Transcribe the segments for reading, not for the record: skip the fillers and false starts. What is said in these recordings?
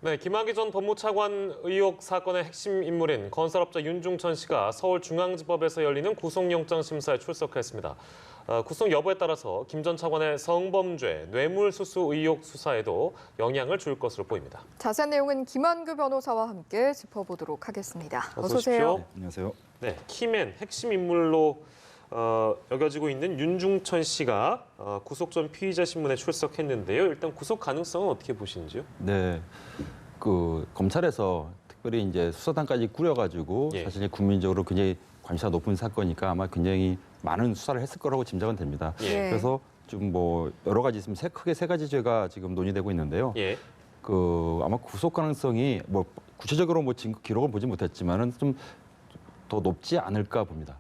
네, 김학의 전 법무차관 의혹 사건의 핵심 인물인 건설업자 윤중천 씨가 서울중앙지법에서 열리는 구속영장 심사에 출석했습니다. 구속 여부에 따라서 김 전 차관의 성범죄, 뇌물수수 의혹 수사에도 영향을 줄 것으로 보입니다. 자세한 내용은 김한규 변호사와 함께 짚어보도록 하겠습니다. 어서 오십시오. 네, 안녕하세요. 네, 키맨 핵심 인물로 여겨지고 있는 윤중천 씨가 구속 전 피의자 신문에 출석했는데요. 일단 구속 가능성은 어떻게 보시는지요? 네, 그 검찰에서 특별히 이제 수사단까지 꾸려가지고 예. 사실 국민적으로 굉장히 관심사 높은 사건이니까 아마 굉장히 많은 수사를 했을 거라고 짐작은 됩니다. 예. 그래서 좀 뭐 여러 가지 있으면 크게 세 가지 죄가 지금 논의되고 있는데요. 예. 그 아마 구속 가능성이 뭐 구체적으로 뭐 증거 기록을 보지 못했지만은 좀 더 높지 않을까 봅니다.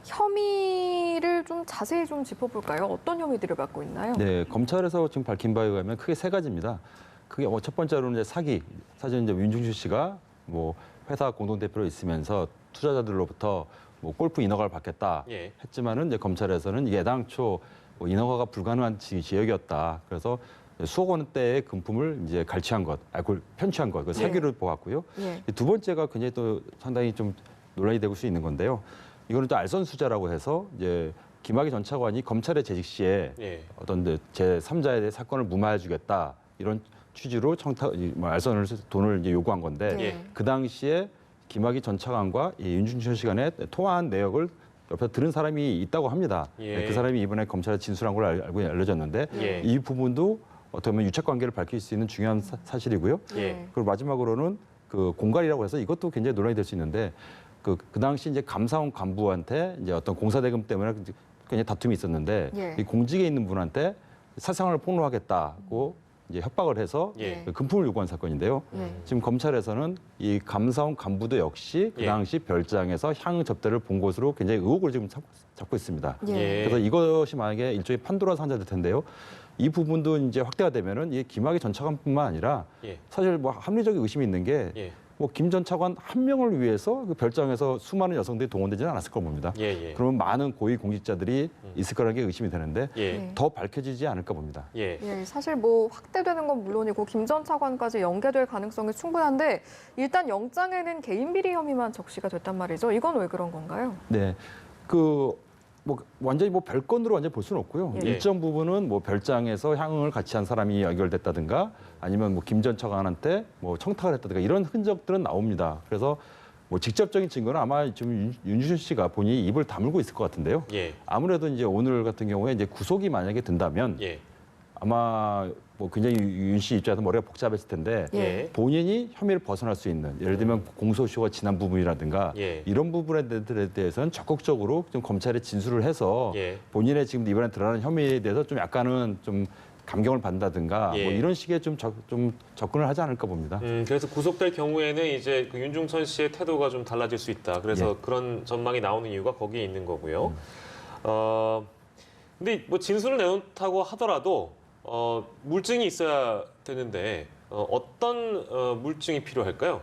혐의를 좀 자세히 좀 짚어볼까요? 어떤 혐의들을 받고 있나요? 네, 검찰에서 지금 밝힌 바에 의하면 크게 세 가지입니다. 그게 첫 번째로는 이제 사기. 사실 이제 윤중천 씨가 뭐 회사 공동대표로 있으면서 투자자들로부터 뭐 골프 인허가를 받겠다 예. 했지만은 이제 검찰에서는 이게 애당초 뭐 인허가가 불가능한 지역이었다. 그래서 수억 원대의 금품을 이제 갈취한 것, 편취한 것, 그 사기로 보았고요. 예. 두 번째가 굉장히 또 상당히 좀 논란이 되고 수 있는 건데요. 이거는 또 알선수재라고 해서 이제 김학의 전 차관이 검찰에 재직 시에 예. 어떤 제3자에 대해 사건을 무마해주겠다 이런 취지로 알선을 돈을 이제 요구한 건데 예. 그 당시에 김학의 전 차관과 이 윤중천 씨 간에 통화한 내역을 옆에서 들은 사람이 있다고 합니다. 예. 그 사람이 이번에 검찰에 진술한 걸로 알고 알려졌는데 예. 이 부분도 어떻게 보면 유착 관계를 밝힐 수 있는 중요한 사실이고요. 예. 그리고 마지막으로는 그 공갈이라고 해서 이것도 굉장히 논란이 될 수 있는데 그 당시 이제 감사원 간부한테 이제 어떤 공사대금 때문에 굉장히 다툼이 있었는데 예. 이 공직에 있는 분한테 사생활을 폭로하겠다고 이제 협박을 해서 예. 금품을 요구한 사건인데요. 지금 검찰에서는 이 감사원 간부도 역시 그 예. 당시 별장에서 향 접대를 본 것으로 굉장히 의혹을 지금 잡고 있습니다. 예. 그래서 이것이 만약에 일종의 판도라 상자 될 텐데요. 이 부분도 이제 확대가 되면은 이 김학의 전 차관뿐만 아니라 예. 사실 뭐 합리적인 의심이 있는 게 예. 뭐 김 전 차관 한 명을 위해서 그 별장에서 수많은 여성들이 동원되지는 않았을 거 봅니다. 예. 예. 그러면 많은 고위 공직자들이 있을 거라는 게 의심이 되는데 예. 더 밝혀지지 않을까 봅니다. 예. 예, 사실 뭐 확대되는 건 물론이고 김 전 차관까지 연계될 가능성이 충분한데 일단 영장에는 개인 비리 혐의만 적시가 됐단 말이죠. 이건 왜 그런 건가요? 네, 그 뭐 완전히 뭐 별건으로 완전히 볼 수는 없고요. 예. 일정 부분은 뭐 별장에서 향응을 같이 한 사람이 연결됐다든가 아니면 뭐 김 전 차관한테 뭐 청탁을 했다든가 이런 흔적들은 나옵니다. 그래서 뭐 직접적인 증거는 아마 좀 윤중천 씨가 본인이 입을 다물고 있을 것 같은데요. 예. 아무래도 이제 오늘 같은 경우에 이제 구속이 만약에 된다면 예. 아마 뭐 굉장히 윤 씨 입장에서 머리가 복잡했을 텐데 예. 본인이 혐의를 벗어날 수 있는 예를 들면 공소시효가 지난 부분이라든가 예. 이런 부분에 대해서는 적극적으로 좀 검찰에 진술을 해서 예. 본인의 지금 이번에 드러난 혐의에 대해서 좀 약간은 좀 감경을 받는다든가 예. 뭐 이런 식의 좀 접근을 하지 않을까 봅니다. 그래서 구속될 경우에는 이제 그 윤중천 씨의 태도가 좀 달라질 수 있다. 그래서 예. 그런 전망이 나오는 이유가 거기에 있는 거고요. 근데 뭐 진술을 내놓다고 하더라도 물증이 있어야 되는데 어떤 물증이 필요할까요?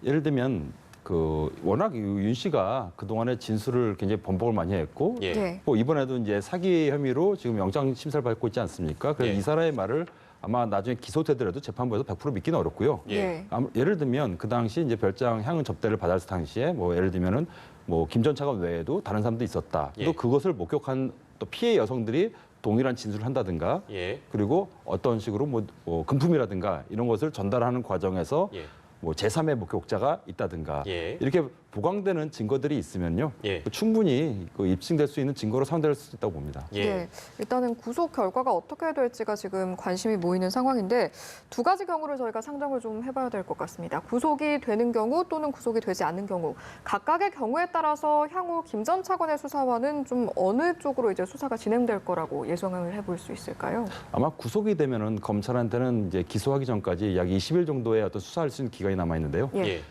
예를 들면 그 워낙 윤 씨가 그동안에 진술을 굉장히 번복을 많이 했고 예. 네. 뭐 이번에도 이제 사기 혐의로 지금 영장 심사를 받고 있지 않습니까? 그래서 예. 이 사람의 말을 아마 나중에 기소되더라도 재판부에서 100% 믿기는 어렵고요. 예. 예를 들면 그 당시 이제 별장 향응 접대를 받았을 당시에 뭐 예를 들면은 뭐 김 전 차관 외에도 다른 사람도 있었다. 예. 또 그것을 목격한 또 피해 여성들이 동일한 진술을 한다든가 예. 그리고 어떤 식으로 뭐 금품이라든가 이런 것을 전달하는 과정에서 예. 뭐 제3의 목격자가 있다든가 예. 이렇게 보강되는 증거들이 있으면요. 예. 충분히 그 입증될 수 있는 증거로 사용될 수 있다고 봅니다. 예. 네, 일단은 구속 결과가 어떻게 될지가 지금 관심이 모이는 상황인데 두 가지 경우를 저희가 상정을 좀 해봐야 될 것 같습니다. 구속이 되는 경우 또는 구속이 되지 않는 경우 각각의 경우에 따라서 향후 김 전 차관의 수사와는 좀 어느 쪽으로 이제 수사가 진행될 거라고 예상을 해볼 수 있을까요? 아마 구속이 되면은 검찰한테는 이제 기소하기 전까지 약 20일 정도의 어떤 수사할 수 있는 기간이 남아 있는데요. 예. 예.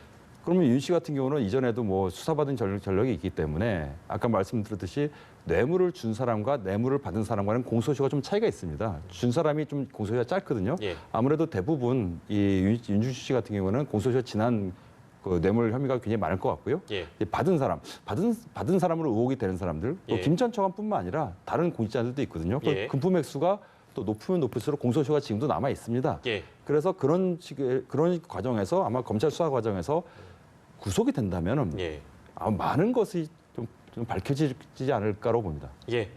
그러면 윤 씨 같은 경우는 이전에도 뭐 수사받은 전력이 있기 때문에 아까 말씀드렸듯이 뇌물을 준 사람과 뇌물을 받은 사람과는 공소시효가 좀 차이가 있습니다. 준 사람이 좀 공소시효가 짧거든요. 예. 아무래도 대부분 이 윤중천 씨 같은 경우는 공소시효 지난 그 뇌물 혐의가 굉장히 많을 것 같고요. 예. 받은 사람으로 의혹이 되는 사람들, 예. 김 전 차관뿐만 아니라 다른 공직자들도 있거든요. 그 예. 금품 액수가 또 높으면 높을수록 공소시효가 지금도 남아 있습니다. 예. 그래서 그런 과정에서 아마 검찰 수사 과정에서 구속이 된다면은 예. 아마 많은 것이 좀 밝혀지지 않을까로 봅니다. 예.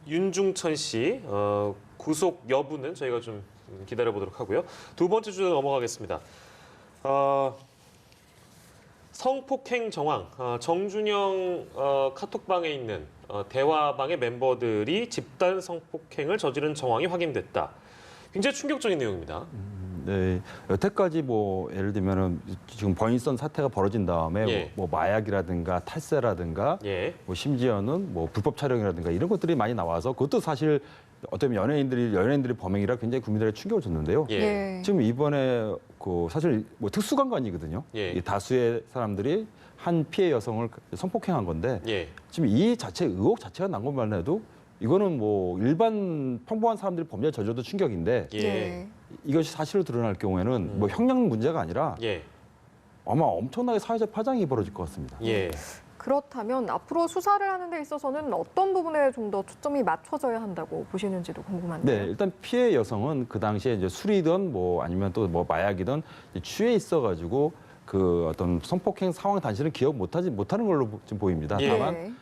윤중천 씨 구속 여부는 저희가 좀 기다려 보도록 하고요. 두 번째 주제 넘어가겠습니다. 성폭행 정황. 정준영 카톡방에 있는 대화방의 멤버들이 집단 성폭행을 저지른 정황이 확인됐다. 굉장히 충격적인 내용입니다. 네, 여태까지 뭐 예를 들면은 지금 버닝썬 사태가 벌어진 다음에 예. 뭐 마약이라든가 탈세라든가 예. 뭐 심지어는 뭐 불법 촬영이라든가 이런 것들이 많이 나와서 그것도 사실 어떤 연예인들이 범행이라 굉장히 국민들에게 충격을 줬는데요. 예. 네. 지금 이번에 그 사실 뭐 특수관관이거든요. 예. 이 다수의 사람들이 한 피해 여성을 성폭행한 건데 예. 지금 이 의혹 자체가 난 것만 해도 이거는 뭐 일반 평범한 사람들이 범죄를 저질러도 충격인데 예. 네. 이것이 사실로 드러날 경우에는 뭐 형량 문제가 아니라 예. 아마 엄청나게 사회적 파장이 벌어질 것 같습니다. 예. 그렇다면 앞으로 수사를 하는 데 있어서는 어떤 부분에 좀 더 초점이 맞춰져야 한다고 보시는지도 궁금한데요. 네, 일단 피해 여성은 그 당시에 이제 술이든 뭐 아니면 또 뭐 마약이든 취해 있어가지고 그 어떤 성폭행 상황 당시는 기억 못하는 걸로 지금 보입니다. 예. 다만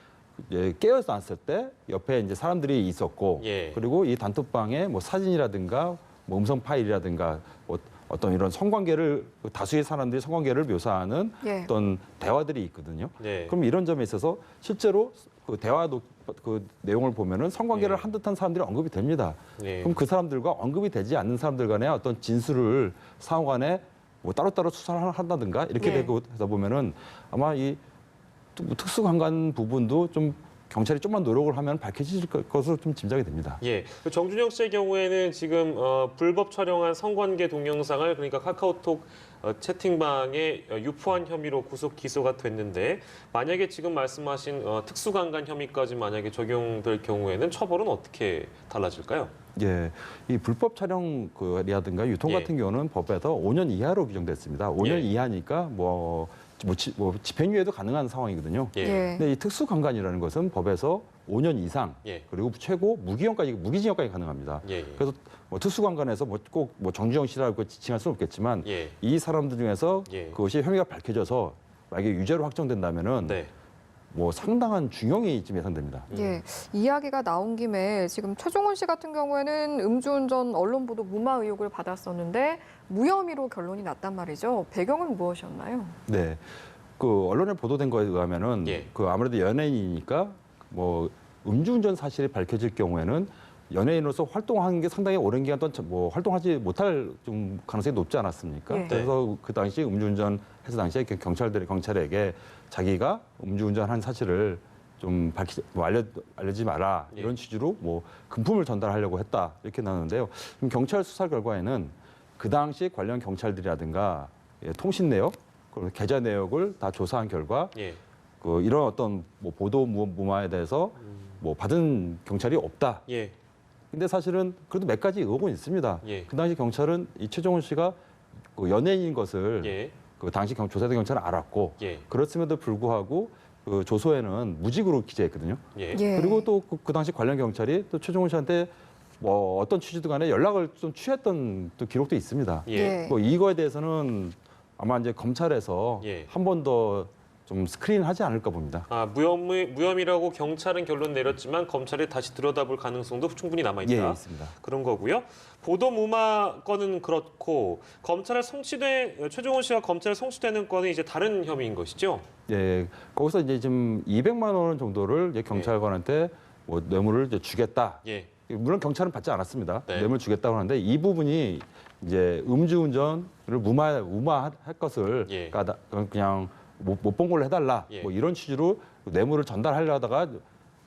깨어났을 때 옆에 이제 사람들이 있었고 예. 그리고 이 단톡방에 뭐 사진이라든가 뭐 음성 파일이라든가 뭐 어떤 이런 성관계를 다수의 사람들이 성관계를 묘사하는 예. 어떤 대화들이 있거든요. 네. 그럼 이런 점에 있어서 실제로 그 대화도 그 내용을 보면은 성관계를 예. 한 듯한 사람들이 언급이 됩니다. 네. 그럼 그 사람들과 언급이 되지 않는 사람들 간의 어떤 진술을 상호간에 뭐 따로따로 수사를 한다든가 이렇게 네. 되고 하다 보면은 아마 이 특수관관 부분도 좀 경찰이 좀만 노력을 하면 밝혀질 것으로 좀 짐작이 됩니다. 예. 정준영 씨의 경우에는 지금 불법 촬영한 성관계 동영상을 그러니까 카카오톡 채팅방에 유포한 혐의로 구속 기소가 됐는데 만약에 지금 말씀하신 특수강간 혐의까지 만약에 적용될 경우에는 처벌은 어떻게 달라질까요? 예, 이 불법 촬영이라든가 유통 예. 같은 경우는 법에서 5년 이하로 규정됐습니다. 5년 예. 이하니까 뭐 집행유예도 가능한 상황이거든요. 예. 예. 근데 이 특수강간이라는 것은 법에서 5년 이상 예. 그리고 최고 무기징역까지 가능합니다. 예. 예. 그래서 뭐 특수강간에서 꼭 정준영 씨라고 지칭할 수는 없겠지만 예. 이 사람들 중에서 예. 그것이 혐의가 밝혀져서 만약에 유죄로 확정된다면은 네. 뭐 상당한 중형이 지금 예상됩니다. 예, 이야기가 나온 김에 지금 최종훈 씨 같은 경우에는 음주운전 언론 보도 무마 의혹을 받았었는데 무혐의로 결론이 났단 말이죠. 배경은 무엇이었나요? 네. 그 언론에 보도된 거에 의하면은 예. 그 아무래도 연예인이니까 뭐 음주운전 사실이 밝혀질 경우에는 연예인으로서 활동하는 게 상당히 오랜 기간 동안 뭐 활동하지 못할 좀 가능성이 높지 않았습니까? 예. 그래서 그 당시 음주운전 했을 당시에 경찰에게 자기가 음주운전한 사실을 좀 알려지 마라 예. 이런 취지로 뭐 금품을 전달하려고 했다 이렇게 나오는데요. 그럼 경찰 수사 결과에는 그 당시 관련 경찰들이라든가 통신 내역, 그리고 계좌 내역을 다 조사한 결과 예. 그 이런 어떤 뭐 보도 무마에 대해서 뭐 받은 경찰이 없다. 예. 근데 사실은 그래도 몇 가지 의혹은 있습니다. 예. 그 당시 경찰은 이 최종훈 씨가 그 연예인인 것을 예. 그 당시 조사대 경찰은 알았고 예. 그렇음에도 불구하고 그 조서에는 무직으로 기재했거든요. 예. 예. 그리고 또 그 당시 관련 경찰이 또 최종훈 씨한테 뭐 어떤 취지든 간에 연락을 좀 취했던 또 기록도 있습니다. 예. 뭐 이거에 대해서는 아마 이제 검찰에서 예. 한 번 더 좀 스크린하지 않을까 봅니다. 무혐의라고 경찰은 결론 내렸지만 검찰이 다시 들여다볼 가능성도 충분히 남아 있다. 예, 있습니다. 그런 거고요. 보도 무마 건은 그렇고 최종훈 씨가 검찰에 송치되는 건은 이제 다른 혐의인 것이죠. 예, 거기서 이제 지금 200만 원 정도를 이제 경찰관한테 뭐 뇌물을 이제 주겠다. 예. 물론 경찰은 받지 않았습니다. 네. 뇌물 주겠다고 하는데 이 부분이 이제 음주운전을 무마할 것을 예. 그러니까 그냥 못 본 걸로 해달라. 예. 뭐 이런 취지로 뇌물을 전달하려다가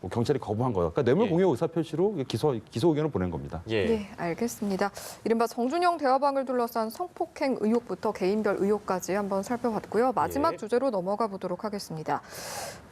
뭐 경찰이 거부한 거예요. 그러니까 뇌물 예. 공여 의사 표시로 기소 의견을 보낸 겁니다. 예. 네, 알겠습니다. 이른바 정준영 대화방을 둘러싼 성폭행 의혹부터 개인별 의혹까지 한번 살펴봤고요. 마지막 예. 주제로 넘어가 보도록 하겠습니다.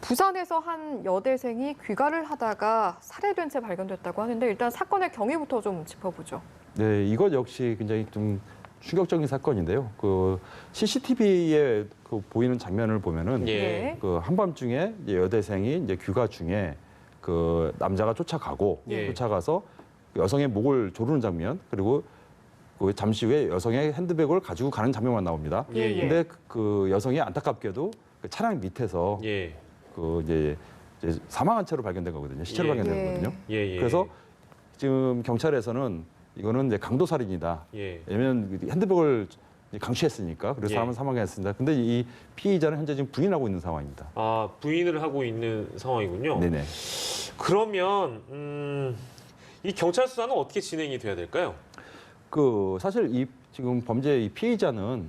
부산에서 한 여대생이 귀가를 하다가 살해된 채 발견됐다고 하는데 일단 사건의 경위부터 좀 짚어보죠. 네, 이것 역시 굉장히 좀 충격적인 사건인데요. 그 CCTV에 그 보이는 장면을 보면은 예. 네. 그 한밤중에 이제 여대생이 이제 귀가 중에 그 남자가 쫓아가고 예. 쫓아가서 여성의 목을 조르는 장면 그리고 그 잠시 후에 여성의 핸드백을 가지고 가는 장면만 나옵니다. 예, 예. 근데 그 여성이 안타깝게도 그 차량 밑에서 예. 그 이제 사망한 채로 발견된 거거든요. 시체로 예. 발견된 예. 거거든요. 예, 예. 그래서 지금 경찰에서는 이거는 이제 강도 살인이다. 예. 왜냐하면 핸드백을 강취했으니까 그래서 예. 사람은 사망했습니다. 근데 이 피의자는 현재 지금 부인하고 있는 상황입니다. 아, 부인을 하고 있는 상황이군요. 네네. 그러면 이 경찰 수사는 어떻게 진행이 돼야 될까요? 그 사실 이 지금 범죄 이 피의자는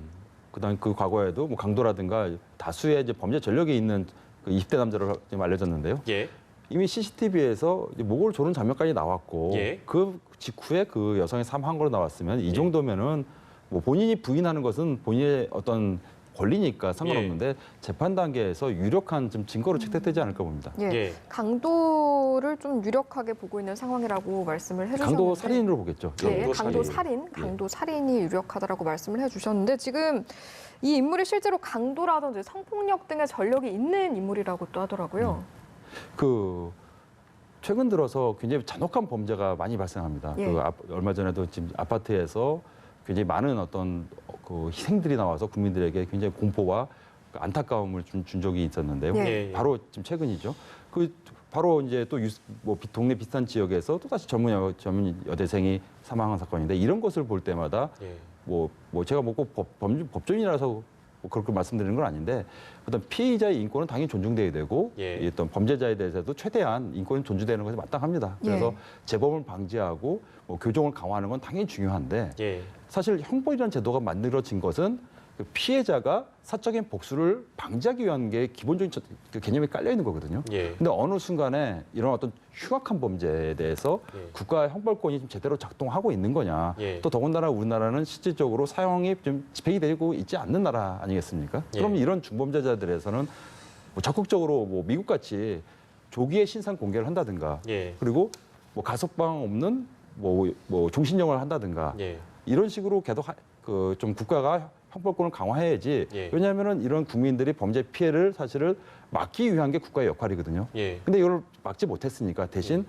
그다음 그 과거에도 뭐 강도라든가 다수의 이제 범죄 전력이 있는 그 20대 남자로 지금 알려졌는데요. 예. 이미 CCTV에서 목을 조른 장면까지 나왔고 예. 그 직후에 그 여성이 사망한 걸로 나왔으면 이 예. 정도면은 뭐 본인이 부인하는 것은 본인의 어떤 권리니까 상관없는데 재판 단계에서 유력한 좀 증거로 채택되지 않을까 봅니다. 예. 예. 강도를 좀 유력하게 보고 있는 상황이라고 말씀을 해주셨는데. 강도 살인으로 보겠죠. 예, 강도 강도 살인. 살인, 강도 살인이 유력하다라고 말씀을 해주셨는데 지금 이 인물이 실제로 강도라든지 성폭력 등의 전력이 있는 인물이라고 또 하더라고요. 그 최근 들어서 굉장히 잔혹한 범죄가 많이 발생합니다. 예. 얼마 전에도 지금 아파트에서 굉장히 많은 어떤 그 희생들이 나와서 국민들에게 굉장히 공포와 그 안타까움을 준 적이 있었는데요. 예. 예, 예. 바로 지금 최근이죠. 그 바로 이제 또 동네 비슷한 지역에서 또 다시 젊은 여대생이 사망한 사건인데 이런 것을 볼 때마다 예. 뭐 제가 꼭 법조인이라서 뭐 그렇게 말씀드리는 건 아닌데 어떤 피의자의 인권은 당연히 존중돼야 되고 예. 이 어떤 범죄자에 대해서도 최대한 인권이 존중되는 것이 마땅합니다. 그래서 예. 재범을 방지하고 뭐 교정을 강화하는 건 당연히 중요한데 예. 사실 형벌이라는 제도가 만들어진 것은 그 피해자가 사적인 복수를 방지하기 위한 게 기본적인 그 개념이 깔려 있는 거거든요. 예. 근데 어느 순간에 이런 어떤 흉악한 범죄에 대해서 예. 국가의 형벌권이 좀 제대로 작동하고 있는 거냐. 예. 또 더군다나 우리나라는 실질적으로 사형이 좀 집행이 되고 있지 않는 나라 아니겠습니까? 예. 그럼 이런 중범죄자들에서는 뭐 적극적으로 뭐 미국같이 조기에 신상 공개를 한다든가 예. 그리고 뭐 가석방 없는 뭐 종신형을 한다든가 예. 이런 식으로 계속 그 좀 국가가 형벌권을 강화해야지. 예. 왜냐하면은 이런 국민들이 범죄 피해를 사실을 막기 위한 게 국가의 역할이거든요. 예. 근데 이걸 막지 못했으니까 대신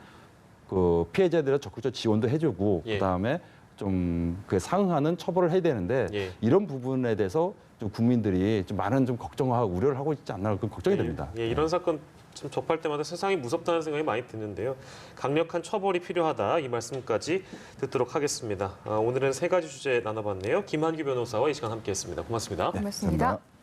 그 피해자들의 적극적 지원도 해주고 예. 그다음에 좀 그에 상응하는 처벌을 해야 되는데 예. 이런 부분에 대해서 좀 국민들이 좀 많은 좀 걱정과 우려를 하고 있지 않나 그런 걱정이 됩니다. 예, 이런 사건 참 접할 때마다 세상이 무섭다는 생각이 많이 드는데요. 강력한 처벌이 필요하다 이 말씀까지 듣도록 하겠습니다. 오늘은 세 가지 주제 나눠봤네요. 김한규 변호사와 이 시간 함께했습니다. 고맙습니다. 고맙습니다. 감사합니다.